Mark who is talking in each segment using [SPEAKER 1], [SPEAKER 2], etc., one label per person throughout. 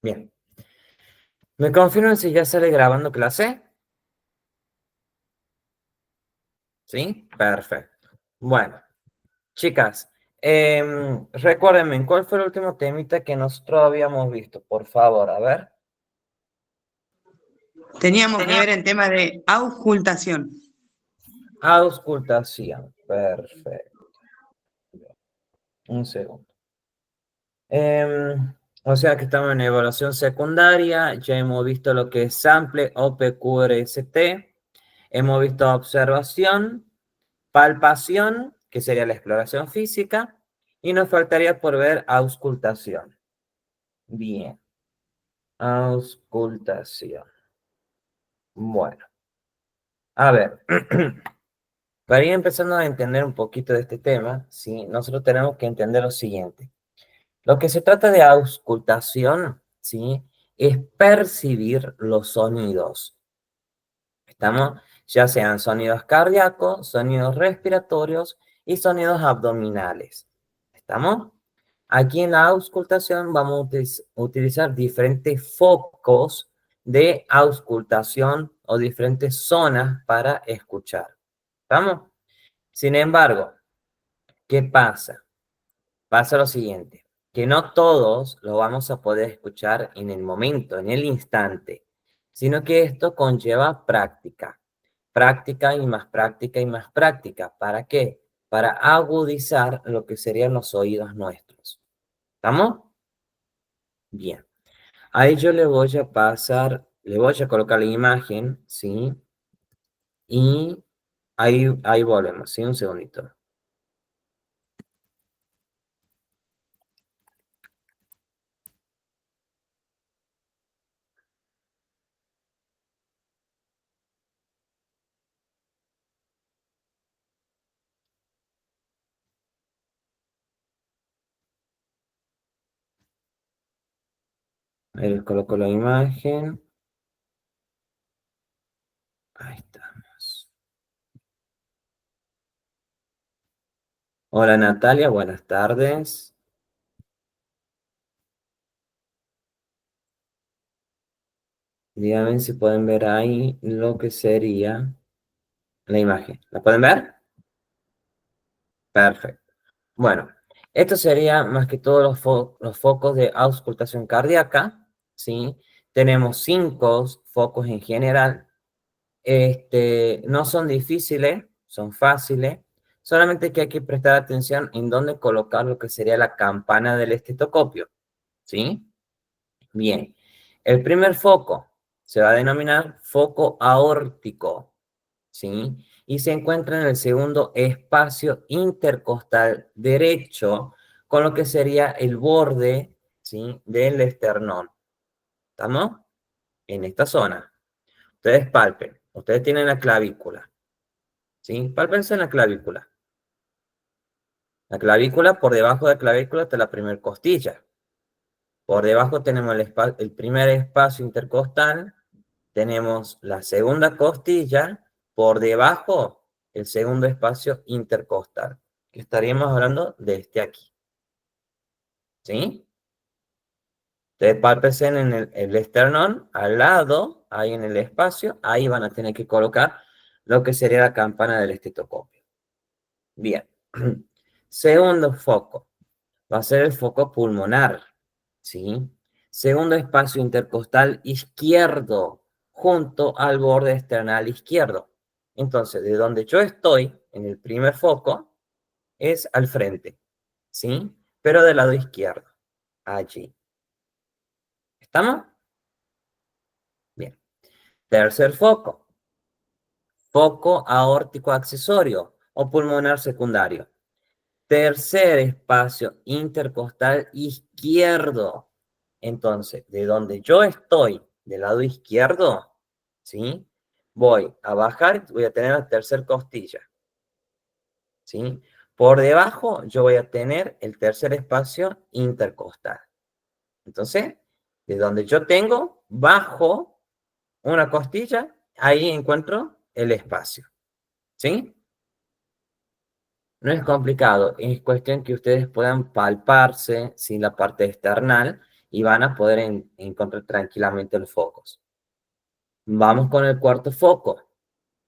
[SPEAKER 1] Bien. ¿Me confirman si ya sale grabando clase? ¿Sí? Perfecto. Bueno, chicas, recuérdenme, ¿cuál fue el último temita que nosotros habíamos visto? Por favor, a ver.
[SPEAKER 2] Teníamos que ver el tema de auscultación.
[SPEAKER 1] Auscultación. Perfecto. Un segundo. O sea que estamos en evaluación secundaria, ya hemos visto lo que es sample, OPQRST, hemos visto observación, palpación, que sería la exploración física, y nos faltaría por ver auscultación. Bien, auscultación. Bueno, a ver, para ir empezando a entender un poquito de este tema, ¿sí? Nosotros tenemos que entender lo siguiente. Lo que se trata de auscultación, ¿sí? Es percibir los sonidos. ¿Estamos? Ya sean sonidos cardíacos, sonidos respiratorios y sonidos abdominales. ¿Estamos? Aquí en la auscultación vamos a utilizar diferentes focos de auscultación o diferentes zonas para escuchar. ¿Estamos? Sin embargo, ¿qué pasa? Pasa lo siguiente, que no todos lo vamos a poder escuchar en el momento, en el instante, sino que esto conlleva práctica, práctica y más práctica y más práctica. ¿Para qué? Para agudizar lo que serían los oídos nuestros. ¿Estamos? Bien. Ahí yo le voy a pasar, le voy a colocar la imagen, ¿sí? Y ahí volvemos, ¿sí? Un segundito. Ahí les coloco la imagen. Ahí estamos. Hola Natalia, buenas tardes. Díganme si pueden ver ahí lo que sería la imagen. ¿La pueden ver? Perfecto. Bueno, esto sería más que todos los focos de auscultación cardíaca, ¿sí? Tenemos 5 focos en general. No son difíciles, son fáciles. Solamente que hay que prestar atención en dónde colocar lo que sería la campana del estetoscopio, ¿sí? Bien. El primer foco se va a denominar foco aórtico, ¿sí? Y se encuentra en el segundo espacio intercostal derecho, con lo que sería el borde, ¿sí? Del esternón. ¿Estamos? En esta zona. Ustedes palpen. Ustedes tienen la clavícula, ¿sí? Pálpense en la clavícula. La clavícula, por debajo de la clavícula está la primera costilla. Por debajo tenemos el primer espacio intercostal. Tenemos la segunda costilla, por debajo el segundo espacio intercostal, que estaríamos hablando de este aquí. ¿Sí? Ustedes pálpense en el esternón, al lado, ahí en el espacio, ahí van a tener que colocar lo que sería la campana del estetoscopio. Bien. Segundo foco, va a ser el foco pulmonar. ¿Sí? Segundo espacio intercostal izquierdo, junto al borde external izquierdo. Entonces, de donde yo estoy, en el primer foco, es al frente, ¿sí? Pero del lado izquierdo, allí. ¿Estamos? Bien. Tercer foco, foco aórtico accesorio o pulmonar secundario. Tercer espacio intercostal izquierdo. Entonces, de donde yo estoy, del lado izquierdo, ¿sí? Voy a bajar, voy a tener la tercer costilla, ¿sí? Por debajo, yo voy a tener el tercer espacio intercostal. Entonces, de donde yo tengo, bajo una costilla, ahí encuentro el espacio, ¿sí? No es complicado, es cuestión que ustedes puedan palparse sin la parte external y van a poder encontrar tranquilamente los focos. Vamos con el cuarto foco.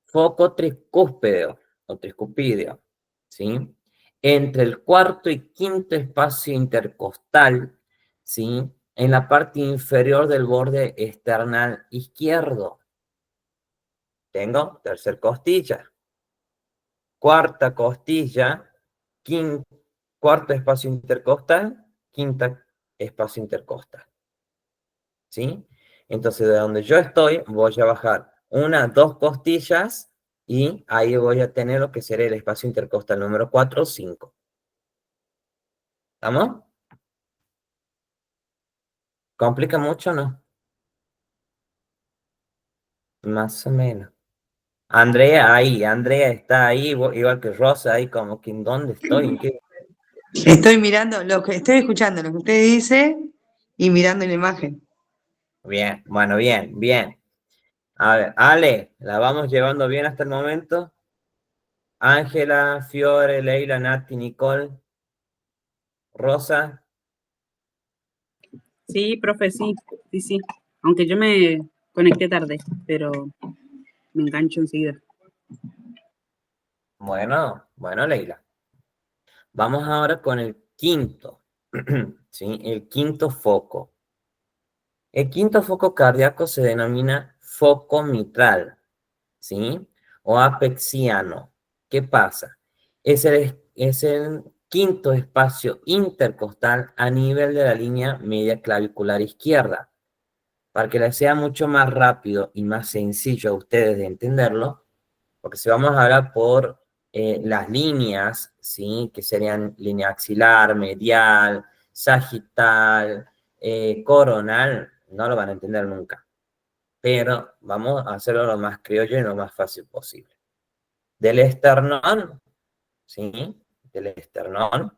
[SPEAKER 1] Foco tricúspideo o triscupídeo, ¿sí? Entre el cuarto y quinto espacio intercostal, ¿sí? En la parte inferior del borde external izquierdo. Tengo tercer costilla, cuarta costilla, cuarto espacio intercostal, quinta espacio intercostal, ¿sí? Entonces, de donde yo estoy, voy a bajar una, dos costillas y ahí voy a tener lo que será el espacio intercostal número 4 o 5. ¿Estamos? ¿Complica mucho o no? Más o menos. Andrea está ahí, igual que Rosa, ahí como que ¿en dónde estoy? ¿En qué?
[SPEAKER 2] Estoy mirando, lo que estoy escuchando, lo que usted dice y mirando la imagen.
[SPEAKER 1] Bien, bueno, bien, bien. A ver, Ale, ¿la vamos llevando bien hasta el momento? Ángela, Fiore, Leila, Nati, Nicole, Rosa.
[SPEAKER 3] Sí, profe, sí, sí, sí. Aunque yo me conecté tarde, pero me engancho enseguida.
[SPEAKER 1] Bueno, bueno, Leila. Vamos ahora con el quinto, ¿sí? El quinto foco. El quinto foco cardíaco se denomina foco mitral, ¿sí? O apexiano. ¿Qué pasa? Es el quinto espacio intercostal a nivel de la línea media clavicular izquierda. Para que les sea mucho más rápido y más sencillo a ustedes de entenderlo, porque si vamos a hablar por las líneas, ¿sí? Que serían línea axilar, medial, sagital, coronal, no lo van a entender nunca. Pero vamos a hacerlo lo más criollo y lo más fácil posible. Del esternón, ¿sí? Del esternón.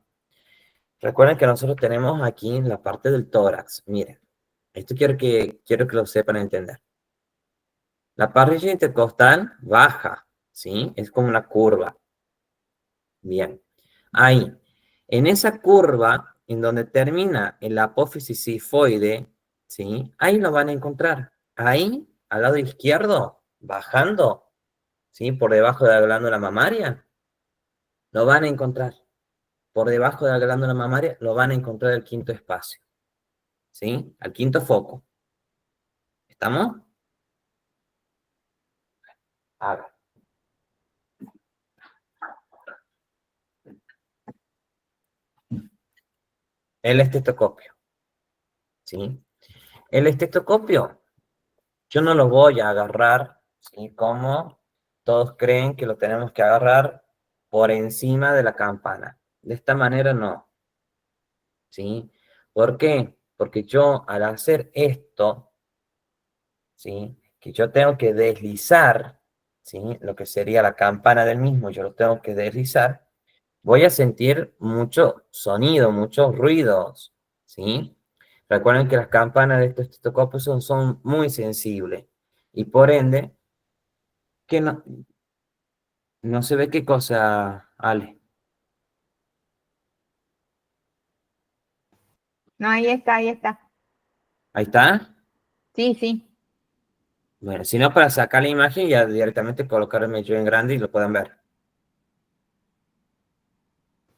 [SPEAKER 1] Recuerden que nosotros tenemos aquí en la parte del tórax. Miren, esto quiero que lo sepan entender. La parrilla intercostal baja, ¿sí? Es como una curva. Bien. Ahí, en esa curva, en donde termina el apófisis sifoide, ¿sí? Ahí lo van a encontrar. Ahí, al lado izquierdo, bajando, ¿sí? Por debajo de la glándula mamaria, lo van a encontrar. Por debajo de la glándula mamaria, lo van a encontrar el quinto espacio, ¿sí? Al quinto foco. ¿Estamos? A ver. El estetoscopio, ¿sí? El estetoscopio, yo no lo voy a agarrar, ¿sí? Como todos creen que lo tenemos que agarrar por encima de la campana. De esta manera no, ¿sí? ¿Por qué? Porque yo al hacer esto, ¿sí? Que yo tengo que deslizar, ¿sí? Lo que sería la campana del mismo, yo lo tengo que deslizar, voy a sentir mucho sonido, muchos ruidos, ¿sí? Recuerden que las campanas de estos estetoscopios son muy sensibles y por ende, que no se ve qué cosa, Ale.
[SPEAKER 4] No, ahí está, ahí está.
[SPEAKER 1] Ahí está.
[SPEAKER 4] Sí, sí.
[SPEAKER 1] Bueno, si no, para sacar la imagen ya directamente colocarme yo en grande y lo puedan ver.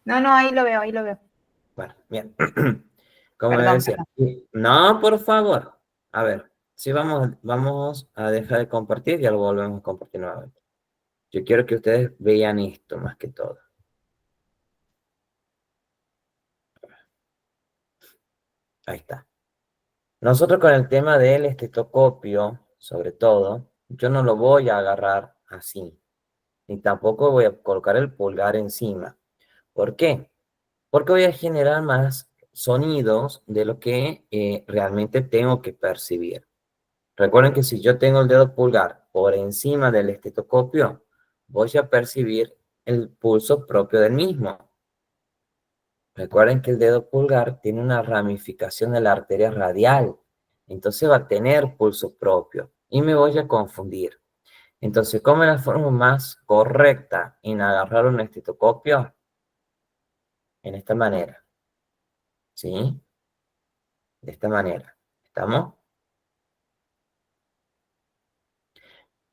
[SPEAKER 4] No, no, ahí lo veo, ahí lo veo.
[SPEAKER 1] Bueno, bien. Como les
[SPEAKER 4] Perdón,
[SPEAKER 1] decía.
[SPEAKER 4] perdón.
[SPEAKER 1] No, por favor. A ver, si vamos a dejar de compartir, ya lo volvemos a compartir nuevamente. Yo quiero que ustedes vean esto más que todo. Ahí está. Nosotros con el tema del estetoscopio, sobre todo, yo no lo voy a agarrar así, ni tampoco voy a colocar el pulgar encima. ¿Por qué? Porque voy a generar más sonidos de lo que realmente tengo que percibir. Recuerden que si yo tengo el dedo pulgar por encima del estetoscopio, voy a percibir el pulso propio del mismo. Recuerden que el dedo pulgar tiene una ramificación de la arteria radial, entonces va a tener pulso propio y me voy a confundir. Entonces, ¿cómo es la forma más correcta en agarrar un estetoscopio? En esta manera, ¿sí? De esta manera. ¿Estamos?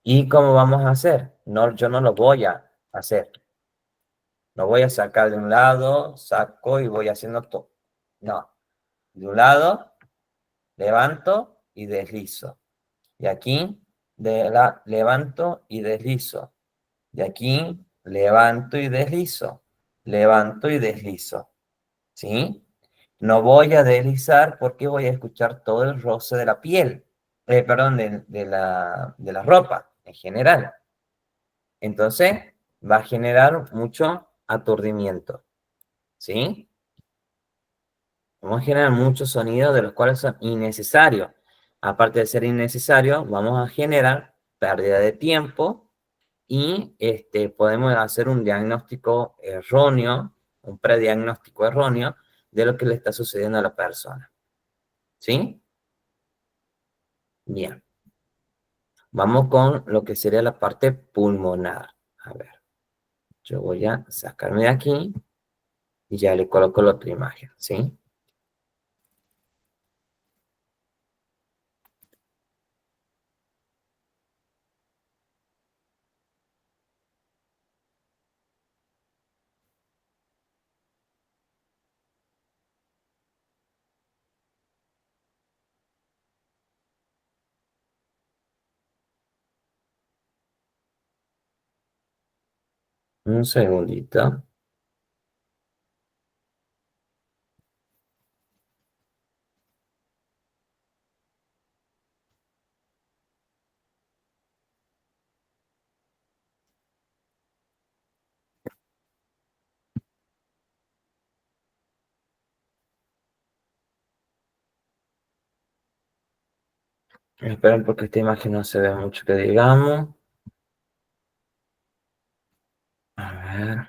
[SPEAKER 1] ¿Y cómo vamos a hacer? No, yo no lo voy a hacer. No voy a sacar de un lado, saco y voy haciendo todo. No. De un lado, levanto y deslizo. Y aquí, levanto y deslizo. Y aquí, levanto y deslizo. Levanto y deslizo. ¿Sí? No voy a deslizar porque voy a escuchar todo el roce de la piel. Perdón, de la ropa en general. Entonces, va a generar mucho aturdimiento. ¿Sí? Vamos a generar muchos sonidos de los cuales son innecesarios. Aparte de ser innecesarios, vamos a generar pérdida de tiempo y podemos hacer un diagnóstico erróneo, un prediagnóstico erróneo de lo que le está sucediendo a la persona. ¿Sí? Bien. Vamos con lo que sería la parte pulmonar. A ver, yo voy a sacarme de aquí y ya le coloco la otra imagen, ¿sí? Un segundito. Esperen porque esta imagen no se ve mucho que digamos. A ver.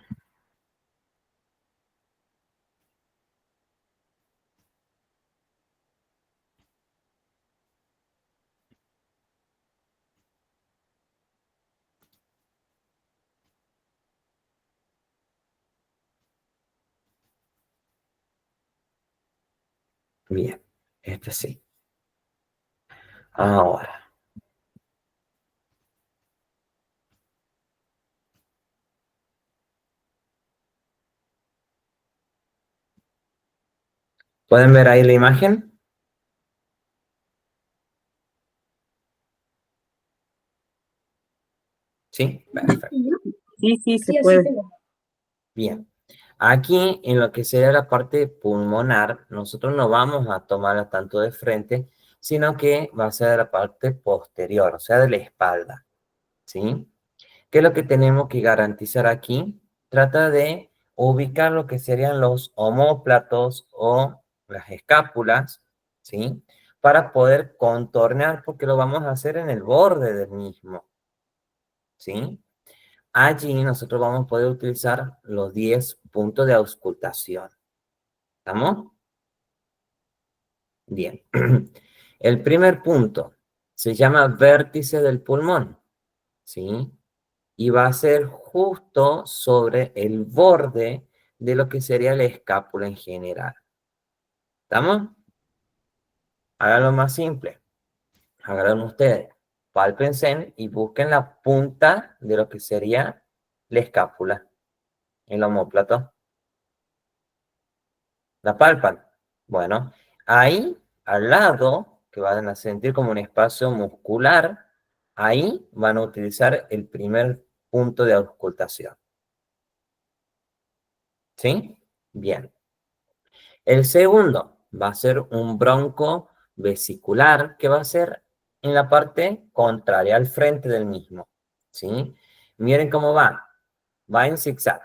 [SPEAKER 1] Bien. Este sí. Ahora. ¿Pueden ver ahí la imagen? Sí. Perfecto.
[SPEAKER 3] Sí, sí, se puede.
[SPEAKER 1] Bien. Aquí, en lo que sería la parte pulmonar, nosotros no vamos a tomarla tanto de frente, sino que va a ser de la parte posterior, o sea, de la espalda. ¿Sí? ¿Qué es lo que tenemos que garantizar aquí? Trata de ubicar lo que serían los omóplatos o las escápulas, ¿sí? Para poder contornear, porque lo vamos a hacer en el borde del mismo, ¿sí? Allí nosotros vamos a poder utilizar los 10 puntos de auscultación. ¿Estamos? Bien. El primer punto se llama vértice del pulmón, ¿sí? Y va a ser justo sobre el borde de lo que sería la escápula en general. ¿Estamos? Háganlo más simple. Háganlo ustedes. Pálpense y busquen la punta de lo que sería la escápula, el omóplato. ¿La palpan? Bueno, ahí al lado, que van a sentir como un espacio muscular, ahí van a utilizar el primer punto de auscultación. ¿Sí? Bien. El segundo va a ser un bronco vesicular que va a ser en la parte contraria, al frente del mismo. ¿Sí? Miren cómo va. Va en zigzag.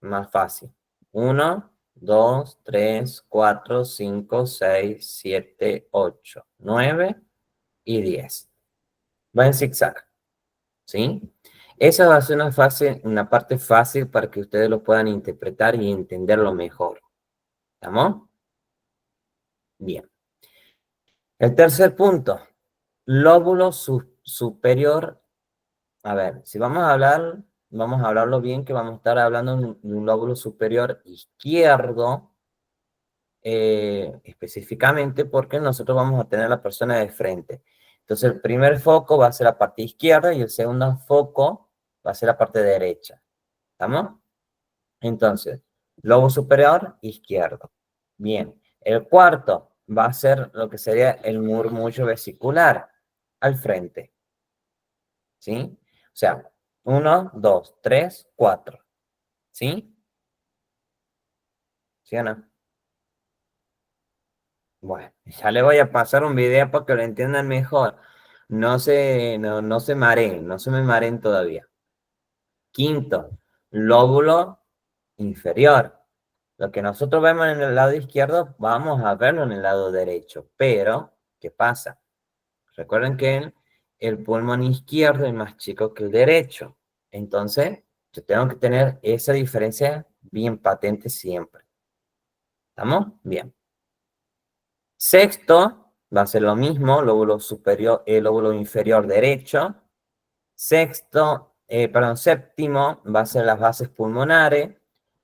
[SPEAKER 1] Más fácil. 1, 2, 3, 4, 5, 6, 7, 8, 9 y 10. Va en zigzag. ¿Sí? Esa va a ser una parte fácil para que ustedes lo puedan interpretar y entenderlo mejor. ¿Estamos? Bien. El tercer punto, lóbulo superior. A ver, si vamos a hablarlo bien, que vamos a estar hablando de un lóbulo superior izquierdo, específicamente porque nosotros vamos a tener a la persona de frente. Entonces, el primer foco va a ser la parte izquierda y el segundo foco va a ser la parte derecha. ¿Estamos? Entonces, lobo superior izquierdo. Bien. El cuarto va a ser lo que sería el murmullo vesicular al frente. ¿Sí? O sea, 1, 2, 3, 4. ¿Sí? ¿Sí o no? Bueno, ya le voy a pasar un video para que lo entiendan mejor. No se mareen, no se me mareen todavía. Quinto, lóbulo inferior. Lo que nosotros vemos en el lado izquierdo, vamos a verlo en el lado derecho. Pero, ¿qué pasa? Recuerden que el pulmón izquierdo es más chico que el derecho. Entonces, yo tengo que tener esa diferencia bien patente siempre. ¿Estamos? Bien. Sexto, va a ser lo mismo, lóbulo superior, lóbulo inferior derecho. Séptimo, va a ser las bases pulmonares,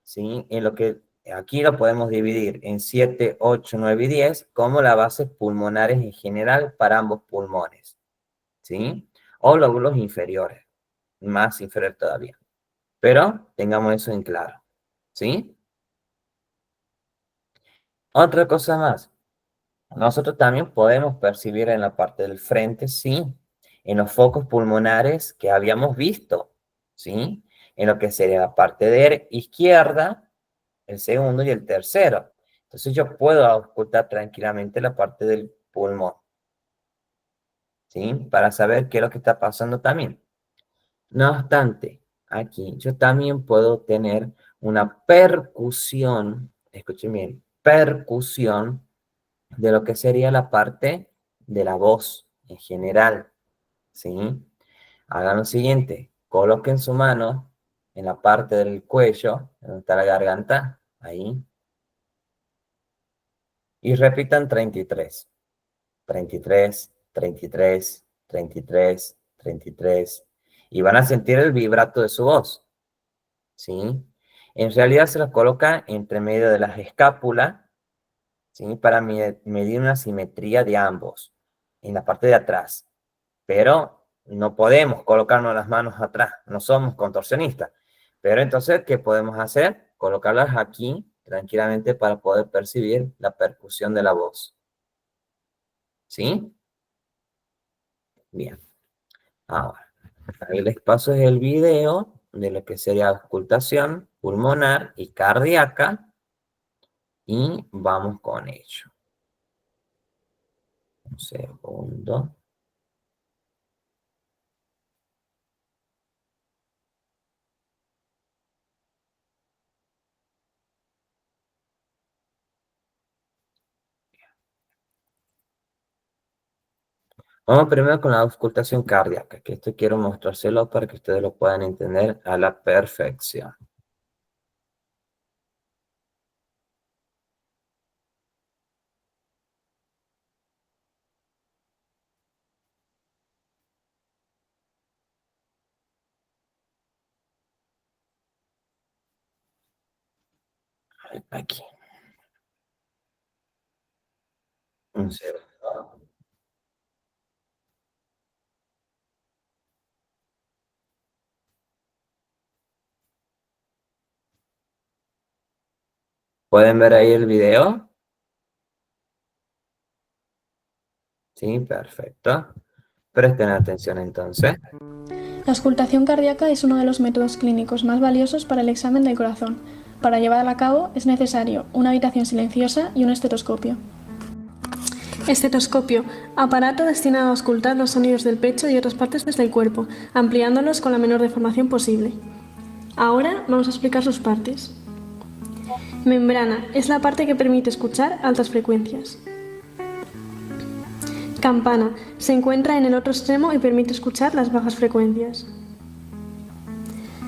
[SPEAKER 1] ¿sí? En lo que aquí lo podemos dividir en 7, 8, 9 y 10 como las bases pulmonares en general para ambos pulmones, ¿sí? O lóbulos inferiores, más inferior todavía. Pero tengamos eso en claro, ¿sí? Otra cosa más. Nosotros también podemos percibir en la parte del frente, sí, en los focos pulmonares que habíamos visto, ¿sí? En lo que sería la parte de izquierda, el segundo y el tercero. Entonces yo puedo ocultar tranquilamente la parte del pulmón, ¿sí? Para saber qué es lo que está pasando también. No obstante, aquí yo también puedo tener una percusión, escuchen bien, percusión de lo que sería la parte de la voz en general, ¿sí? Hagan lo siguiente, coloquen su mano en la parte del cuello, donde está la garganta, ahí, y repitan 33, 33, 33, 33, 33, y van a sentir el vibrato de su voz, ¿sí? En realidad se los coloca entre medio de las escápulas, ¿sí? Para medir una simetría de ambos, en la parte de atrás. Pero no podemos colocarnos las manos atrás, no somos contorsionistas. Pero entonces, ¿qué podemos hacer? Colocarlas aquí tranquilamente para poder percibir la percusión de la voz. ¿Sí? Bien. Ahora, ahí les paso el video de lo que sería auscultación pulmonar y cardíaca. Y vamos con ello. Un segundo. Vamos primero con la auscultación cardíaca, que esto quiero mostrárselo para que ustedes lo puedan entender a la perfección. Aquí. Un segundo. ¿Pueden ver ahí el video? Sí, perfecto. Presten atención entonces.
[SPEAKER 5] La auscultación cardíaca es uno de los métodos clínicos más valiosos para el examen del corazón. Para llevarla a cabo es necesario una habitación silenciosa y un estetoscopio. Estetoscopio, aparato destinado a auscultar los sonidos del pecho y otras partes del cuerpo, ampliándolos con la menor deformación posible. Ahora vamos a explicar sus partes. Membrana, es la parte que permite escuchar altas frecuencias. Campana, se encuentra en el otro extremo y permite escuchar las bajas frecuencias.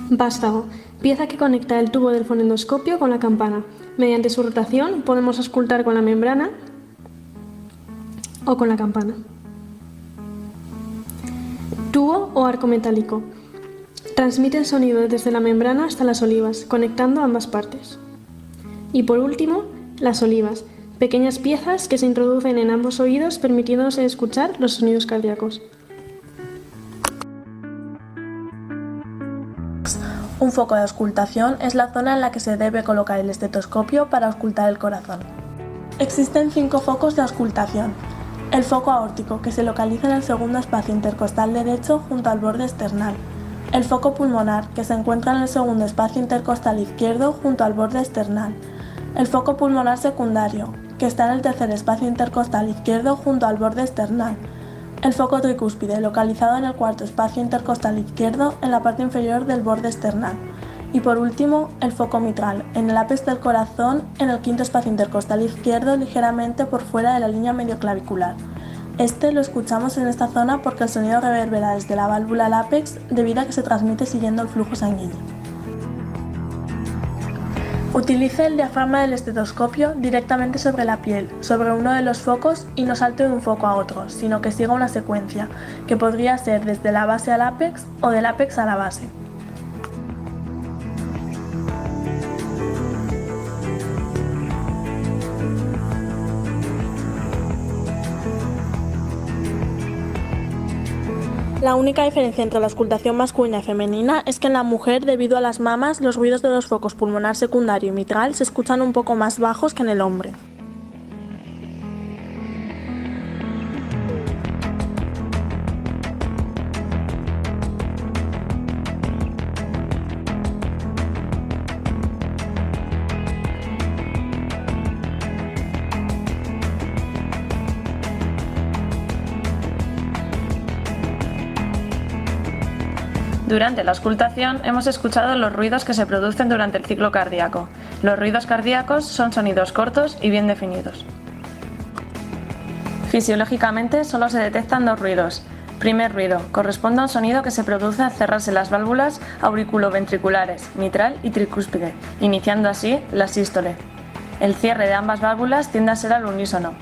[SPEAKER 5] Vástago, pieza que conecta el tubo del fonendoscopio con la campana. Mediante su rotación podemos auscultar con la membrana o con la campana. Tubo o arco metálico. Transmite el sonido desde la membrana hasta las olivas, conectando ambas partes. Y por último, las olivas. pequeñas piezas que se introducen en ambos oídos permitiéndonos escuchar los sonidos cardíacos.
[SPEAKER 6] Un foco de auscultación es la zona en la que se debe colocar el estetoscopio para auscultar el corazón. Existen 5 focos de auscultación. El foco aórtico, que se localiza en el segundo espacio intercostal derecho junto al borde esternal. El foco pulmonar, que se encuentra en el segundo espacio intercostal izquierdo junto al borde esternal. El foco pulmonar secundario, que está en el tercer espacio intercostal izquierdo junto al borde esternal. El foco tricúspide, localizado en el cuarto espacio intercostal izquierdo en la parte inferior del borde esternal. Y por último, el foco mitral, en el ápice del corazón en el quinto espacio intercostal izquierdo ligeramente por fuera de la línea medioclavicular. Este lo escuchamos en esta zona porque el sonido reverbera desde la válvula al ápex debido a que se transmite siguiendo el flujo sanguíneo. Utilice el diafragma del estetoscopio directamente sobre la piel, sobre uno de los focos y no salte de un foco a otro, sino que siga una secuencia, que podría ser desde la base al ápex o del ápex a la base. La única diferencia entre la auscultación masculina y femenina es que en la mujer, debido a las mamas, los ruidos de los focos pulmonar secundario y mitral se escuchan un poco más bajos que en el hombre.
[SPEAKER 7] Durante la auscultación hemos escuchado los ruidos que se producen durante el ciclo cardíaco. Los ruidos cardíacos son sonidos cortos y bien definidos. Fisiológicamente solo se detectan 2 ruidos. Primer ruido, corresponde a un sonido que se produce al cerrarse las válvulas auriculoventriculares, mitral y tricúspide, iniciando así la sístole. El cierre de ambas válvulas tiende a ser al unísono.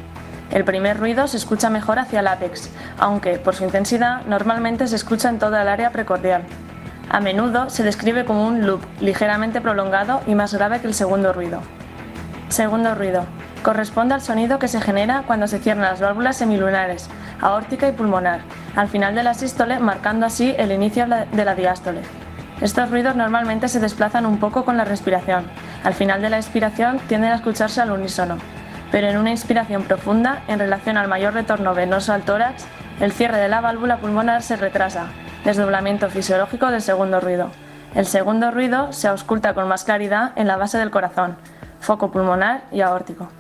[SPEAKER 7] El primer ruido se escucha mejor hacia el ápex, aunque, por su intensidad, normalmente se escucha en toda el área precordial. A menudo se describe como un loop ligeramente prolongado y más grave que el segundo ruido. Segundo ruido. Corresponde al sonido que se genera cuando se cierran las válvulas semilunares, aórtica y pulmonar, al final de la sístole, marcando así el inicio de la diástole. Estos ruidos normalmente se desplazan un poco con la respiración. Al final de la expiración tienden a escucharse al unísono. Pero en una inspiración profunda, en relación al mayor retorno venoso al tórax, el cierre de la válvula pulmonar se retrasa, desdoblamiento fisiológico del segundo ruido. El segundo ruido se ausculta con más claridad en la base del corazón, foco pulmonar y aórtico.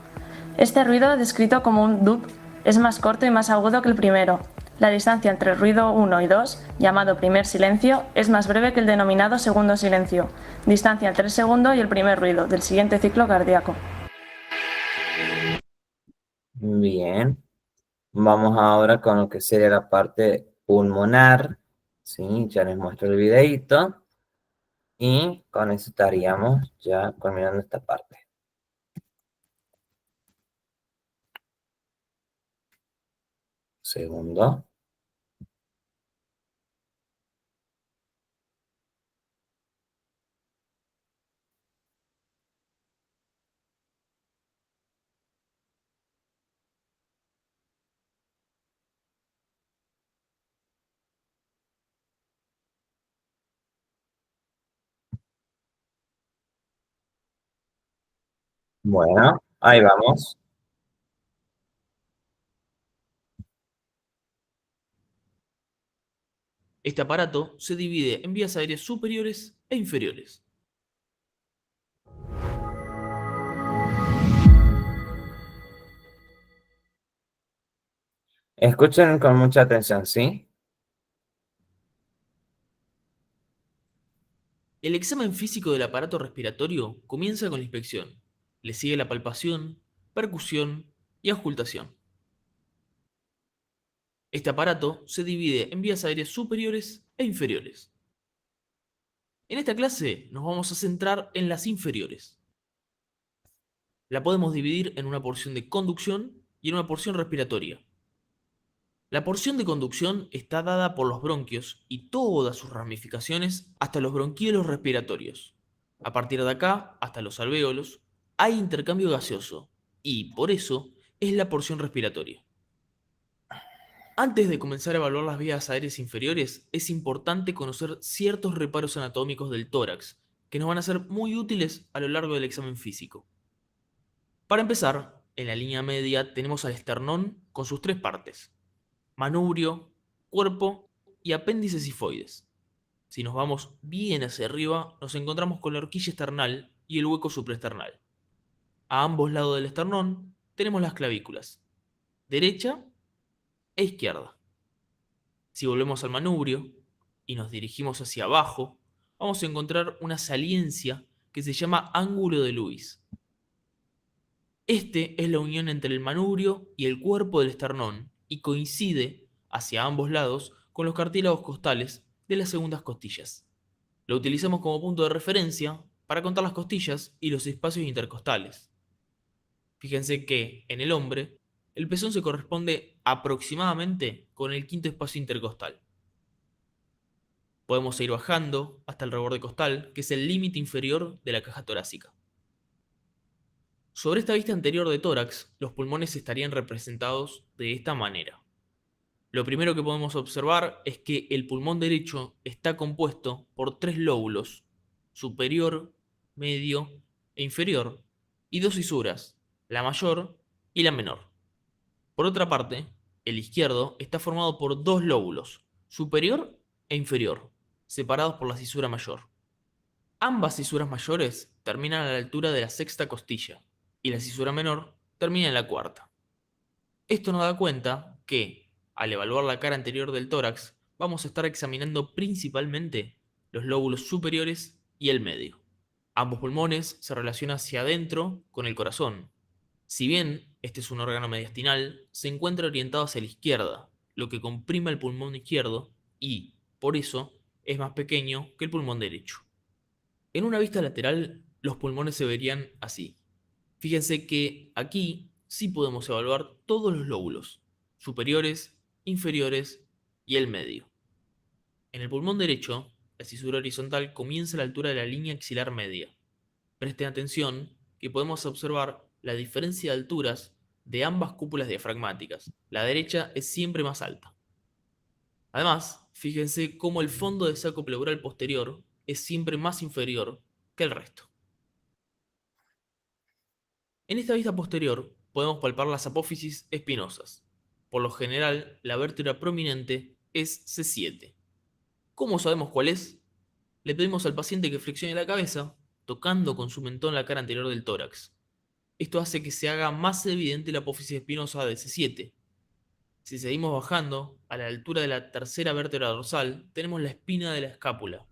[SPEAKER 7] Este ruido, descrito como un dup, es más corto y más agudo que el primero. La distancia entre el ruido 1 y 2, llamado primer silencio, es más breve que el denominado segundo silencio, distancia entre el segundo y el primer ruido del siguiente ciclo cardíaco.
[SPEAKER 1] Bien, vamos ahora con lo que sería la parte pulmonar, ¿sí? Ya les muestro el videito y con eso estaríamos ya terminando esta parte. Segundo. Bueno, ahí vamos.
[SPEAKER 8] Este aparato se divide en vías aéreas superiores e inferiores.
[SPEAKER 1] Escuchen con mucha atención, ¿sí?
[SPEAKER 8] El examen físico del aparato respiratorio comienza con la inspección. Le sigue la palpación, percusión y auscultación. Este aparato se divide en vías aéreas superiores e inferiores. En esta clase nos vamos a centrar en las inferiores. La podemos dividir en una porción de conducción y en una porción respiratoria. La porción de conducción está dada por los bronquios y todas sus ramificaciones hasta los bronquiolos respiratorios. A partir de acá, hasta los alvéolos, hay intercambio gaseoso, y, por eso, es la porción respiratoria. Antes de comenzar a evaluar las vías aéreas inferiores, es importante conocer ciertos reparos anatómicos del tórax, que nos van a ser muy útiles a lo largo del examen físico. Para empezar, en la línea media tenemos al esternón con sus tres partes: manubrio, cuerpo y apéndice sifoides. Si nos vamos bien hacia arriba, nos encontramos con la horquilla esternal y el hueco supraesternal. A ambos lados del esternón tenemos las clavículas, derecha e izquierda. Si volvemos al manubrio y nos dirigimos hacia abajo, vamos a encontrar una saliencia que se llama ángulo de Lewis. Este es la unión entre el manubrio y el cuerpo del esternón y coincide hacia ambos lados con los cartílagos costales de las segundas costillas. Lo utilizamos como punto de referencia para contar las costillas y los espacios intercostales. Fíjense que en el hombre, el pezón se corresponde aproximadamente con el quinto espacio intercostal. Podemos seguir bajando hasta el reborde costal, que es el límite inferior de la caja torácica. Sobre esta vista anterior de tórax, los pulmones estarían representados de esta manera. Lo primero que podemos observar es que el pulmón derecho está compuesto por tres lóbulos, superior, medio e inferior, y dos fisuras, la mayor y la menor. Por otra parte, el izquierdo está formado por dos lóbulos, superior e inferior, separados por la cisura mayor. Ambas cisuras mayores terminan a la altura de la sexta costilla, y la cisura menor termina en la cuarta. Esto nos da cuenta que, al evaluar la cara anterior del tórax, vamos a estar examinando principalmente los lóbulos superiores y el medio. Ambos pulmones se relacionan hacia adentro con el corazón. Si bien este es un órgano mediastinal, se encuentra orientado hacia la izquierda, lo que comprime el pulmón izquierdo y, por eso, es más pequeño que el pulmón derecho. En una vista lateral, los pulmones se verían así. Fíjense que aquí sí podemos evaluar todos los lóbulos, superiores, inferiores y el medio. En el pulmón derecho, la cisura horizontal comienza a la altura de la línea axilar media. Presten atención que podemos observar la diferencia de alturas de ambas cúpulas diafragmáticas. La derecha es siempre más alta. Además, fíjense cómo el fondo del saco pleural posterior es siempre más inferior que el resto. En esta vista posterior podemos palpar las apófisis espinosas. Por lo general, la vértebra prominente es C7. ¿Cómo sabemos cuál es? Le pedimos al paciente que flexione la cabeza, tocando con su mentón la cara anterior del tórax. Esto hace que se haga más evidente la apófisis espinosa de C7. Si seguimos bajando, a la altura de la tercera vértebra dorsal, tenemos la espina de la escápula.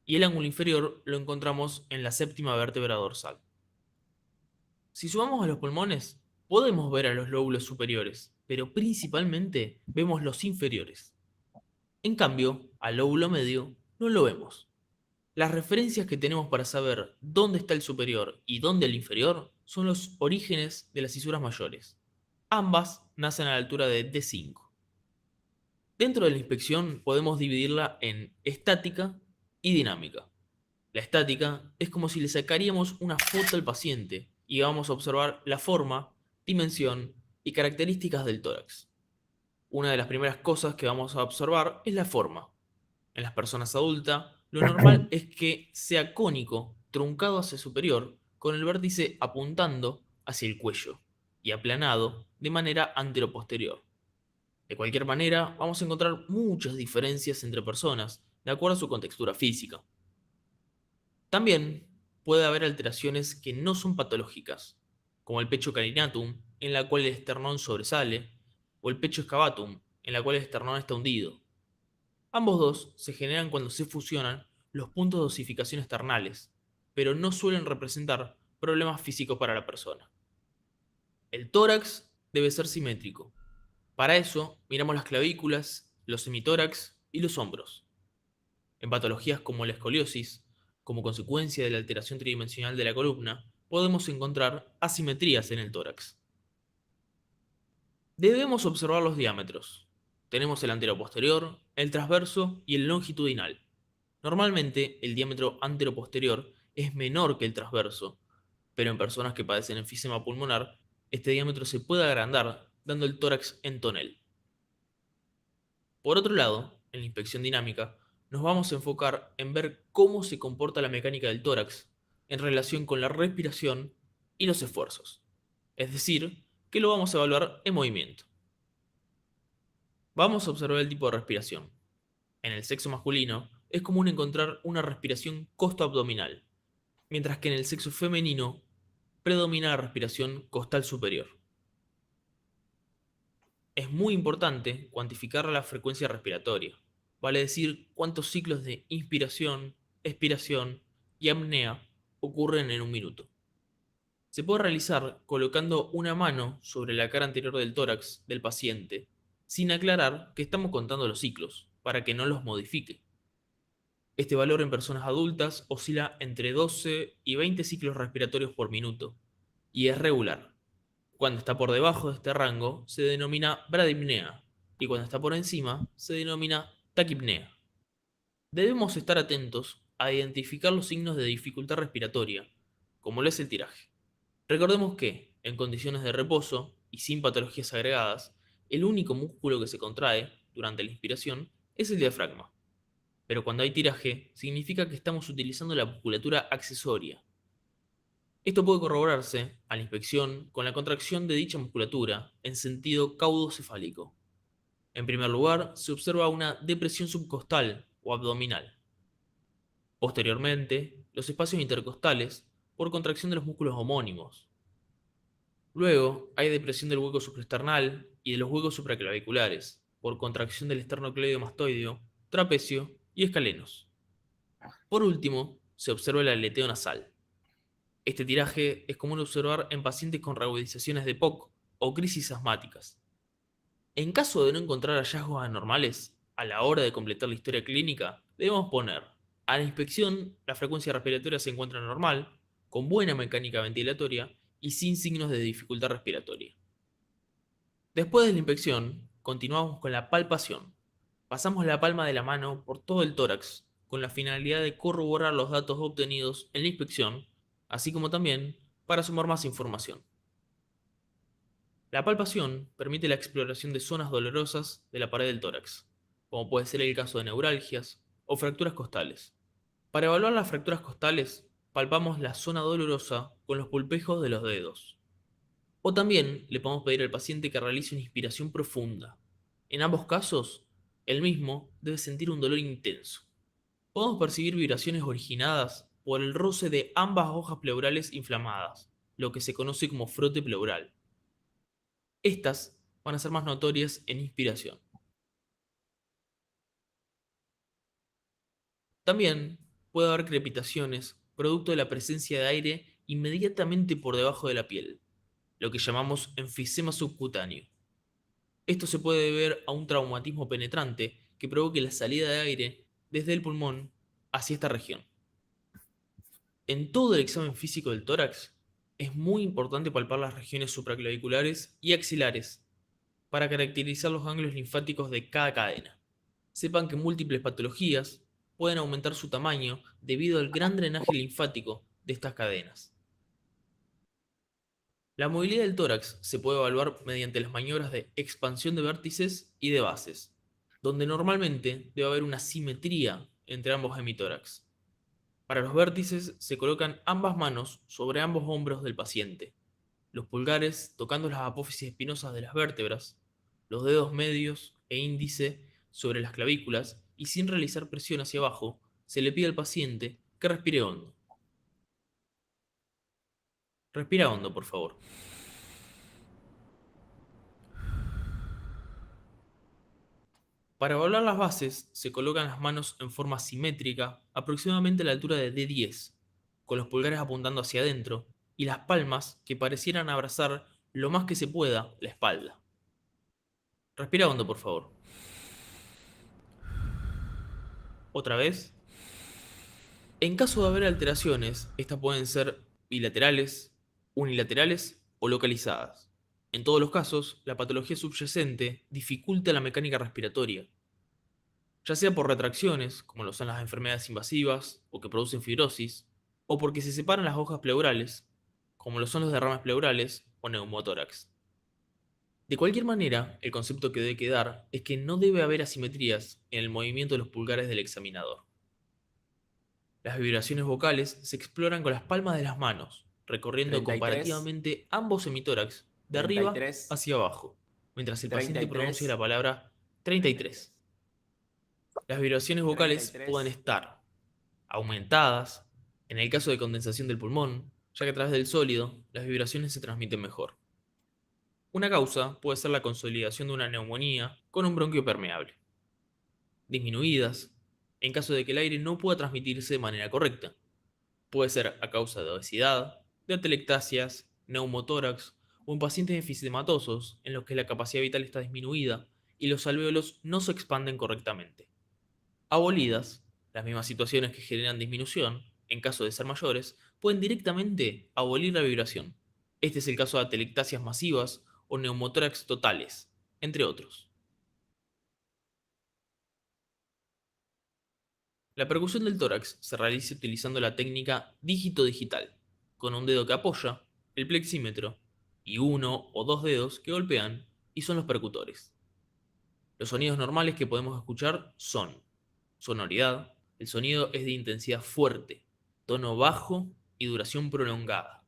[SPEAKER 8] Y el ángulo inferior lo encontramos en la séptima vértebra dorsal. Si sumamos a los pulmones, podemos ver a los lóbulos superiores, pero principalmente vemos los inferiores. En cambio, al lóbulo medio no lo vemos. Las referencias que tenemos para saber dónde está el superior y dónde el inferior son los orígenes de las cisuras mayores. Ambas nacen a la altura de D5. Dentro de la inspección podemos dividirla en estática y dinámica. La estática es como si le sacaríamos una foto al paciente y vamos a observar la forma, dimensión y características del tórax. Una de las primeras cosas que vamos a observar es la forma. En las personas adultas, lo normal es que sea cónico, truncado hacia superior, con el vértice apuntando hacia el cuello y aplanado de manera anteroposterior. De cualquier manera, vamos a encontrar muchas diferencias entre personas, de acuerdo a su contextura física. También puede haber alteraciones que no son patológicas, como el pecho carinatum, en la cual el esternón sobresale, o el pecho excavatum, en la cual el esternón está hundido. Ambos dos se generan cuando se fusionan los puntos de osificación esternales, pero no suelen representar problemas físicos para la persona. El tórax debe ser simétrico. Para eso, miramos las clavículas, los semitórax y los hombros. En patologías como la escoliosis, como consecuencia de la alteración tridimensional de la columna, podemos encontrar asimetrías en el tórax. Debemos observar los diámetros. Tenemos el anteroposterior, el transverso y el longitudinal. Normalmente, el diámetro anteroposterior es menor que el transverso, pero en personas que padecen enfisema pulmonar, este diámetro se puede agrandar, dando el tórax en tonel. Por otro lado, en la inspección dinámica, nos vamos a enfocar en ver cómo se comporta la mecánica del tórax en relación con la respiración y los esfuerzos. Es decir, que lo vamos a evaluar en movimiento. Vamos a observar el tipo de respiración. En el sexo masculino es común encontrar una respiración costo-abdominal, mientras que en el sexo femenino predomina la respiración costal superior. Es muy importante cuantificar la frecuencia respiratoria, vale decir cuántos ciclos de inspiración, expiración y apnea ocurren en un minuto. Se puede realizar colocando una mano sobre la cara anterior del tórax del paciente, sin aclarar que estamos contando los ciclos, para que no los modifique. Este valor en personas adultas oscila entre 12 y 20 ciclos respiratorios por minuto, y es regular. Cuando está por debajo de este rango se denomina bradipnea, y cuando está por encima se denomina taquipnea. Debemos estar atentos a identificar los signos de dificultad respiratoria, como lo es el tiraje. Recordemos que, en condiciones de reposo y sin patologías agregadas, el único músculo que se contrae durante la inspiración es el diafragma. Pero cuando hay tiraje, significa que estamos utilizando la musculatura accesoria. Esto puede corroborarse, a la inspección, con la contracción de dicha musculatura en sentido caudocefálico. En primer lugar, se observa una depresión subcostal o abdominal. Posteriormente, los espacios intercostales por contracción de los músculos homónimos. Luego, hay depresión del hueco supraesternal y de los huecos supraclaviculares por contracción del esternocleidomastoideo, trapecio y escalenos. Por último, se observa el aleteo nasal. Este tiraje es común observar en pacientes con reagudizaciones de POC o crisis asmáticas. En caso de no encontrar hallazgos anormales, a la hora de completar la historia clínica, debemos poner: a la inspección, la frecuencia respiratoria se encuentra normal, con buena mecánica ventilatoria y sin signos de dificultad respiratoria. Después de la inspección, continuamos con la palpación. Pasamos la palma de la mano por todo el tórax, con la finalidad de corroborar los datos obtenidos en la inspección, así como también para sumar más información. La palpación permite la exploración de zonas dolorosas de la pared del tórax, como puede ser el caso de neuralgias o fracturas costales. Para evaluar las fracturas costales, palpamos la zona dolorosa con los pulpejos de los dedos. O también le podemos pedir al paciente que realice una inspiración profunda. En ambos casos, el mismo debe sentir un dolor intenso. Podemos percibir vibraciones originadas por el roce de ambas hojas pleurales inflamadas, lo que se conoce como frote pleural. Estas van a ser más notorias en inspiración. También puede haber crepitaciones producto de la presencia de aire inmediatamente por debajo de la piel, lo que llamamos enfisema subcutáneo. Esto se puede deber a un traumatismo penetrante que provoque la salida de aire desde el pulmón hacia esta región. En todo el examen físico del tórax, es muy importante palpar las regiones supraclaviculares y axilares para caracterizar los ganglios linfáticos de cada cadena. Sepan que múltiples patologías pueden aumentar su tamaño debido al gran drenaje linfático de estas cadenas. La movilidad del tórax se puede evaluar mediante las maniobras de expansión de vértices y de bases, donde normalmente debe haber una simetría entre ambos hemitórax. Para los vértices se colocan ambas manos sobre ambos hombros del paciente, los pulgares tocando las apófisis espinosas de las vértebras, los dedos medios e índice sobre las clavículas y sin realizar presión hacia abajo, se le pide al paciente que respire hondo. Respira hondo, por favor. Para evaluar las bases, se colocan las manos en forma simétrica, aproximadamente a la altura de D10, con los pulgares apuntando hacia adentro y las palmas que parecieran abrazar lo más que se pueda la espalda. Respira hondo, por favor. Otra vez. En caso de haber alteraciones, estas pueden ser bilaterales, unilaterales o localizadas. En todos los casos, la patología subyacente dificulta la mecánica respiratoria, ya sea por retracciones, como lo son las enfermedades invasivas o que producen fibrosis, o porque se separan las hojas pleurales, como lo son los derrames pleurales o neumotórax. De cualquier manera, el concepto que debe quedar es que no debe haber asimetrías en el movimiento de los pulgares del examinador. Las vibraciones vocales se exploran con las palmas de las manos, recorriendo
[SPEAKER 1] 33,
[SPEAKER 8] comparativamente ambos hemitórax de arriba
[SPEAKER 1] 33,
[SPEAKER 8] hacia abajo, mientras el paciente
[SPEAKER 1] 33,
[SPEAKER 8] pronuncia la palabra 33. Las vibraciones vocales
[SPEAKER 1] 33.
[SPEAKER 8] pueden estar aumentadas, en el caso de condensación del pulmón, ya que a través del sólido las vibraciones se transmiten mejor. Una causa puede ser la consolidación de una neumonía con un bronquio permeable. Disminuidas, en caso de que el aire no pueda transmitirse de manera correcta. Puede ser a causa de obesidad, de atelectasias, neumotórax o en pacientes enfisematosos en los que la capacidad vital está disminuida y los alvéolos no se expanden correctamente. Abolidas, las mismas situaciones que generan disminución, en caso de ser mayores, pueden directamente abolir la vibración. Este es el caso de atelectasias masivas o neumotórax totales, entre otros. La percusión del tórax se realiza utilizando la técnica dígito digital, con un dedo que apoya, el plexímetro, y uno o dos dedos que golpean y son los percutores. Los sonidos normales que podemos escuchar son sonoridad, el sonido es de intensidad fuerte, tono bajo y duración prolongada.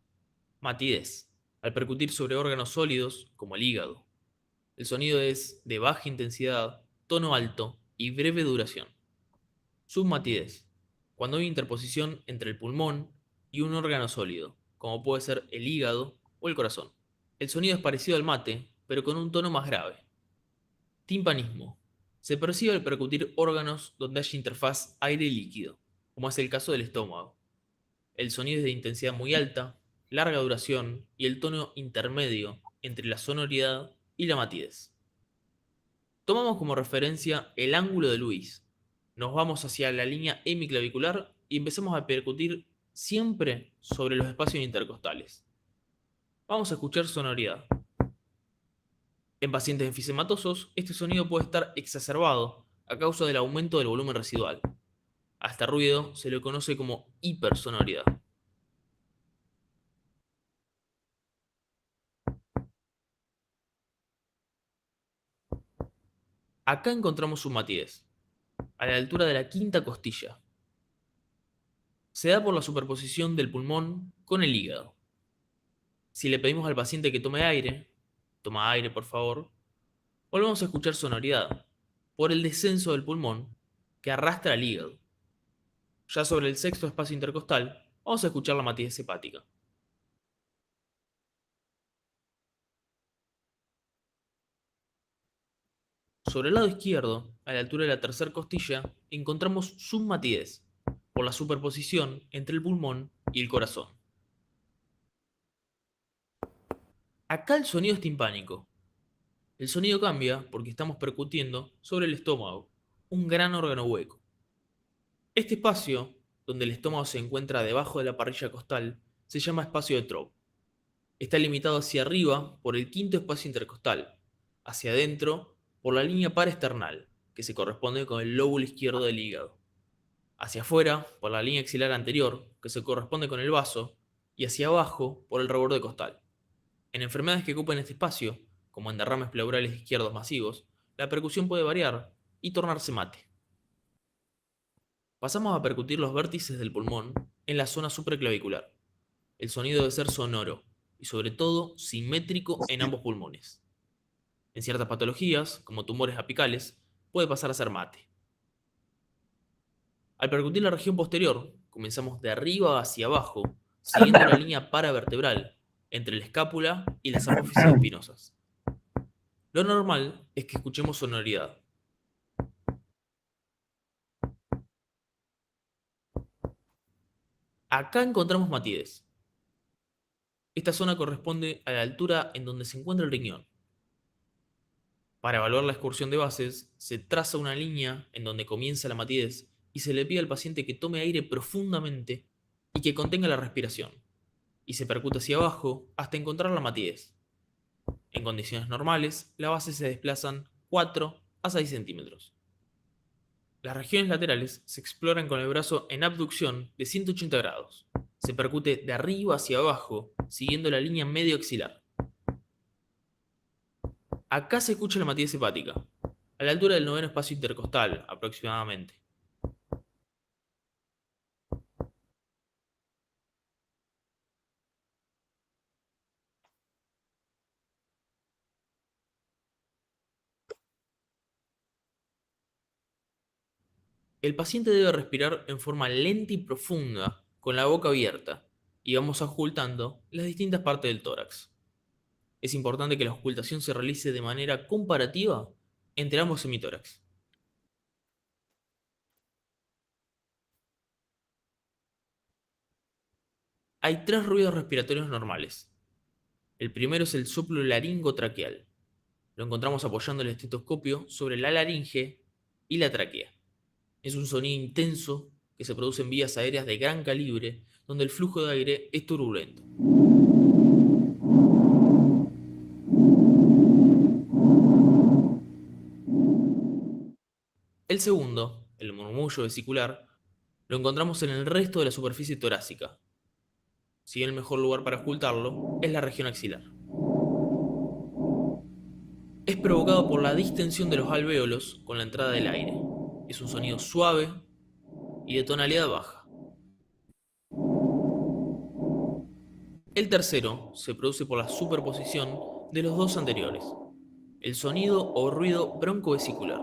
[SPEAKER 8] Matidez, al percutir sobre órganos sólidos como el hígado. El sonido es de baja intensidad, tono alto y breve duración. Submatidez, cuando hay interposición entre el pulmón y un órgano sólido, como puede ser el hígado o el corazón. El sonido es parecido al mate, pero con un tono más grave. Timpanismo, se percibe al percutir órganos donde haya interfaz aire-líquido, como es el caso del estómago. El sonido es de intensidad muy alta, larga duración y el tono intermedio entre la sonoridad y la matidez. Tomamos como referencia el ángulo de Lewis. Nos vamos hacia la línea hemiclavicular y empezamos a percutir siempre sobre los espacios intercostales. Vamos a escuchar sonoridad. En pacientes enfisematosos, este sonido puede estar exacerbado a causa del aumento del volumen residual. A este ruido se lo conoce como hipersonoridad. Acá encontramos submatidez, a la altura de la quinta costilla. Se da por la superposición del pulmón con el hígado. Si le pedimos al paciente que tome aire, toma aire por favor, volvemos a escuchar sonoridad, por el descenso del pulmón que arrastra al hígado. Ya sobre el sexto espacio intercostal, vamos a escuchar la matidez hepática. Sobre el lado izquierdo, a la altura de la tercera costilla, encontramos submatidez, por la superposición entre el pulmón y el corazón. Acá el sonido es timpánico. El sonido cambia porque estamos percutiendo sobre el estómago, un gran órgano hueco. Este espacio, donde el estómago se encuentra debajo de la parrilla costal, se llama espacio de Tropp. Está limitado hacia arriba por el quinto espacio intercostal, hacia adentro por la línea paraesternal, que se corresponde con el lóbulo izquierdo del hígado, hacia afuera por la línea axilar anterior, que se corresponde con el vaso, y hacia abajo por el reborde costal. En enfermedades que ocupan este espacio, como en derrames pleurales izquierdos masivos, la percusión puede variar y tornarse mate. Pasamos a percutir los vértices del pulmón en la zona supraclavicular. El sonido debe ser sonoro y sobre todo simétrico en ambos pulmones. En ciertas patologías, como tumores apicales, puede pasar a ser mate. Al percutir la región posterior, comenzamos de arriba hacia abajo, siguiendo la línea paravertebral entre la escápula y las apófisis espinosas. Lo normal es que escuchemos sonoridad. Acá encontramos matidez. Esta zona corresponde a la altura en donde se encuentra el riñón. Para evaluar la excursión de bases, se traza una línea en donde comienza la matidez y se le pide al paciente que tome aire profundamente y que contenga la respiración, y se percute hacia abajo hasta encontrar la matidez. En condiciones normales, las bases se desplazan 4 a 6 centímetros. Las regiones laterales se exploran con el brazo en abducción de 180 grados. Se percute de arriba hacia abajo, siguiendo la línea medio axilar. Acá se escucha la matidez hepática, a la altura del noveno espacio intercostal, aproximadamente. El paciente debe respirar en forma lenta y profunda, con la boca abierta, y vamos ocultando las distintas partes del tórax. Es importante que la ocultación se realice de manera comparativa entre ambos semitórax. Hay 3 ruidos respiratorios normales. El primero es el soplo laringotraqueal. Lo encontramos apoyando el estetoscopio sobre la laringe y la tráquea. Es un sonido intenso que se produce en vías aéreas de gran calibre, donde el flujo de aire es turbulento. El segundo, el murmullo vesicular, lo encontramos en el resto de la superficie torácica. Si bien el mejor lugar para ocultarlo es la región axilar. Es provocado por la distensión de los alvéolos con la entrada del aire. Es un sonido suave y de tonalidad baja. El tercero se produce por la superposición de los dos anteriores, el sonido o ruido broncovesicular.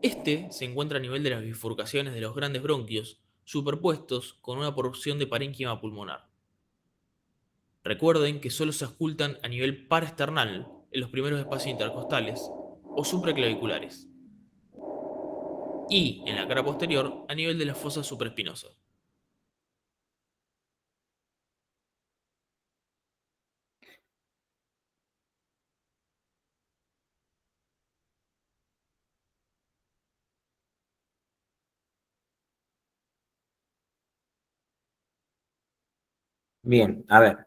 [SPEAKER 8] Este se encuentra a nivel de las bifurcaciones de los grandes bronquios, superpuestos con una porción de parénquima pulmonar. Recuerden que solo se auscultan a nivel paraesternal, en los primeros espacios intercostales o supraclaviculares, y en la cara posterior a nivel de la fosa supraespinosa.
[SPEAKER 1] Bien, a ver.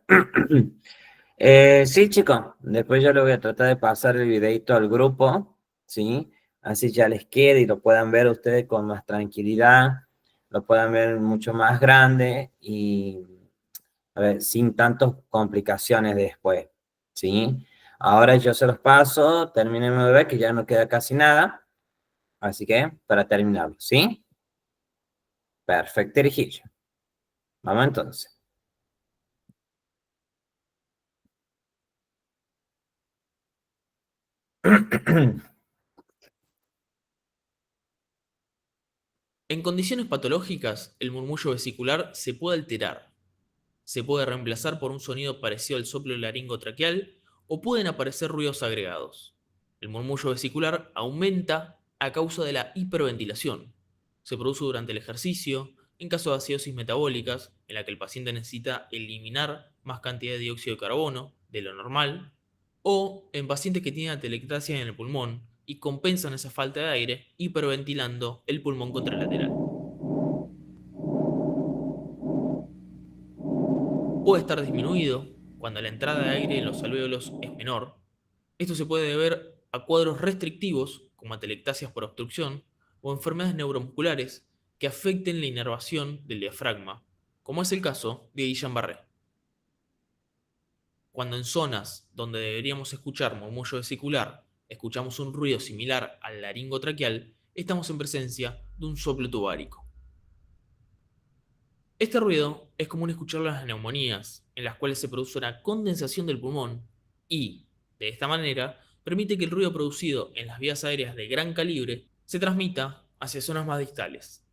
[SPEAKER 1] Sí, chicos, después yo le voy a tratar de pasar el videito al grupo, ¿sí? Así ya les quede y lo puedan ver ustedes con más tranquilidad, lo puedan ver mucho más grande y, a ver, sin tantas complicaciones después, ¿sí? Ahora yo se los paso, terminen de ver que ya no queda casi nada, así que para terminarlo, ¿sí? Perfecto, Erigillo. Vamos entonces.
[SPEAKER 8] En condiciones patológicas, el murmullo vesicular se puede alterar. Se puede reemplazar por un sonido parecido al soplo laringotraqueal o pueden aparecer ruidos agregados. El murmullo vesicular aumenta a causa de la hiperventilación. Se produce durante el ejercicio, en caso de acidosis metabólicas, en la que el paciente necesita eliminar más cantidad de dióxido de carbono de lo normal, o en pacientes que tienen atelectasia en el pulmón y compensan esa falta de aire hiperventilando el pulmón contralateral. Puede estar disminuido cuando la entrada de aire en los alvéolos es menor. Esto se puede deber a cuadros restrictivos, como atelectasias por obstrucción, o enfermedades neuromusculares que afecten la inervación del diafragma, como es el caso de Guillain-Barré. Cuando en zonas donde deberíamos escuchar murmullo vesicular escuchamos un ruido similar al laringotraqueal, estamos en presencia de un soplo tubárico. Este ruido es común escucharlo en las neumonías, en las cuales se produce una condensación del pulmón y, de esta manera, permite que el ruido producido en las vías aéreas de gran calibre se transmita hacia zonas más distales.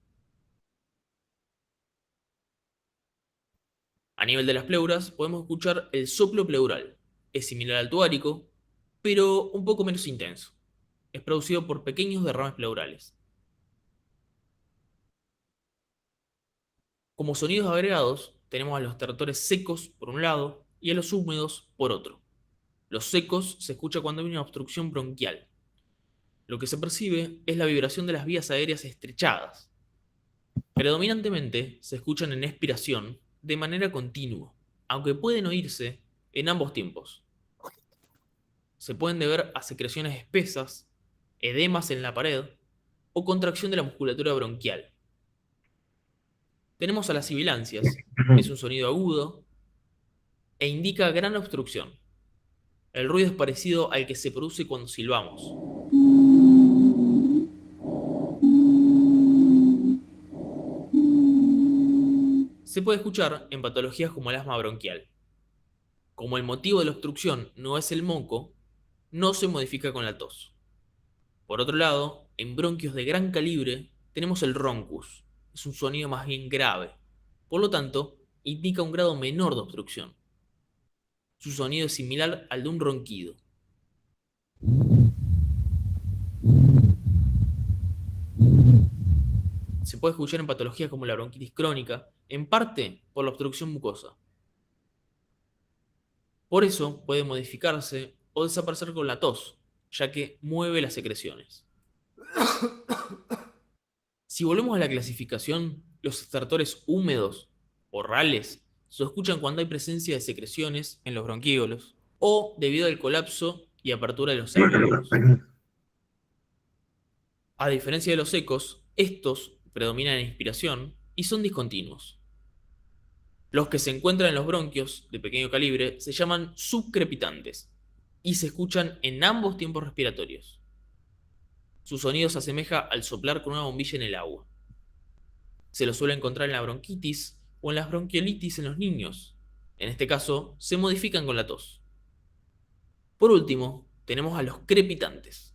[SPEAKER 8] A nivel de las pleuras podemos escuchar el soplo pleural. Es similar al tubárico, pero un poco menos intenso. Es producido por pequeños derrames pleurales. Como sonidos agregados, tenemos a los estertores secos por un lado y a los húmedos por otro. Los secos se escucha cuando hay una obstrucción bronquial. Lo que se percibe es la vibración de las vías aéreas estrechadas. Predominantemente se escuchan en expiración de manera continua, aunque pueden oírse en ambos tiempos. Se pueden deber a secreciones espesas, edemas en la pared o contracción de la musculatura bronquial. Tenemos a las sibilancias, es un sonido agudo e indica gran obstrucción. El ruido es parecido al que se produce cuando silbamos. Se puede escuchar en patologías como el asma bronquial. Como el motivo de la obstrucción no es el moco, no se modifica con la tos. Por otro lado, en bronquios de gran calibre tenemos el roncus. Es un sonido más bien grave. Por lo tanto, indica un grado menor de obstrucción. Su sonido es similar al de un ronquido. Se puede escuchar en patologías como la bronquitis crónica, en parte por la obstrucción mucosa. Por eso puede modificarse o desaparecer con la tos, ya que mueve las secreciones. Si volvemos a la clasificación, los estertores húmedos o rales se escuchan cuando hay presencia de secreciones en los bronquíolos o debido al colapso y apertura de los alvéolos. A diferencia de los secos, estos predominan en inspiración y son discontinuos. Los que se encuentran en los bronquios de pequeño calibre se llaman subcrepitantes y se escuchan en ambos tiempos respiratorios. Su sonido se asemeja al soplar con una bombilla en el agua. Se lo suele encontrar en la bronquitis o en las bronquiolitis en los niños. En este caso, se modifican con la tos. Por último, tenemos a los crepitantes.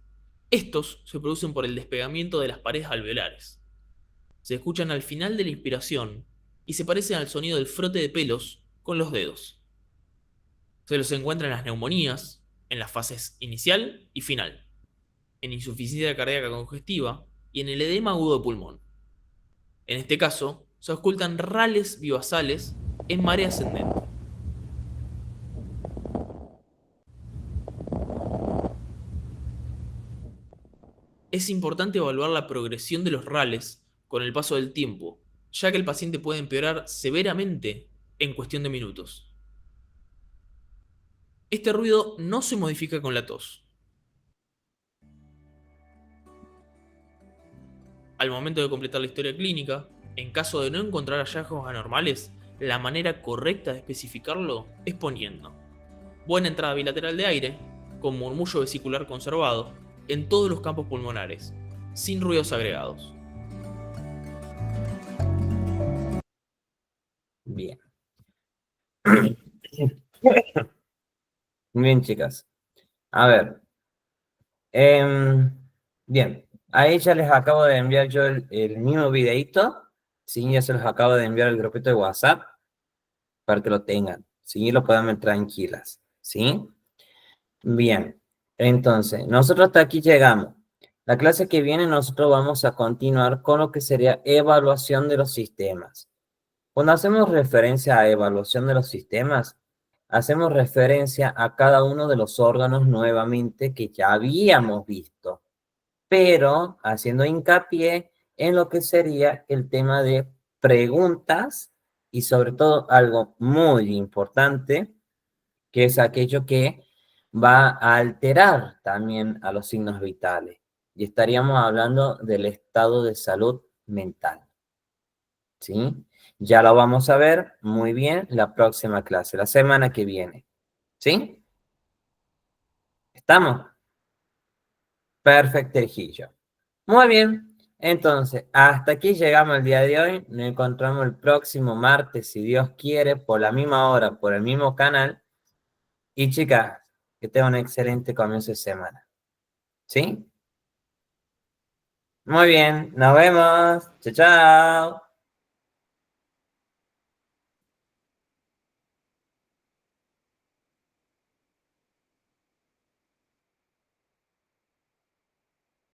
[SPEAKER 8] Estos se producen por el despegamiento de las paredes alveolares. Se escuchan al final de la inspiración y se parecen al sonido del frote de pelos con los dedos. Se los encuentra en las neumonías, en las fases inicial y final, en insuficiencia cardíaca congestiva y en el edema agudo de pulmón. En este caso, se ocultan rales vivasales en marea ascendente. Es importante evaluar la progresión de los rales con el paso del tiempo, ya que el paciente puede empeorar severamente en cuestión de minutos. Este ruido no se modifica con la tos. Al momento de completar la historia clínica, en caso de no encontrar hallazgos anormales, la manera correcta de especificarlo es poniendo buena entrada bilateral de aire, con murmullo vesicular conservado, en todos los campos pulmonares, sin ruidos agregados.
[SPEAKER 1] Bien. Muy bien, chicas. A ver. Bien. Ahí ya les acabo de enviar yo el mismo videito. Sí, ya se los acabo de enviar al grupito de WhatsApp para que lo tengan. Sí, lo puedan ver tranquilas. ¿Sí? Bien. Entonces, nosotros hasta aquí llegamos. La clase que viene nosotros vamos a continuar con lo que sería evaluación de los sistemas. Cuando hacemos referencia a evaluación de los sistemas, hacemos referencia a cada uno de los órganos nuevamente que ya habíamos visto, pero haciendo hincapié en lo que sería el tema de preguntas y sobre todo algo muy importante, que es aquello que va a alterar también a los signos vitales. Y estaríamos hablando del estado de salud mental. ¿Sí? Ya lo vamos a ver muy bien la próxima clase, la semana que viene. ¿Sí? ¿Estamos? Perfecto. Muy bien. Entonces, hasta aquí llegamos el día de hoy. Nos encontramos el próximo martes, si Dios quiere, por la misma hora, por el mismo canal. Y chicas, que tengan un excelente comienzo de semana. ¿Sí? Muy bien. Nos vemos. Chao, chao.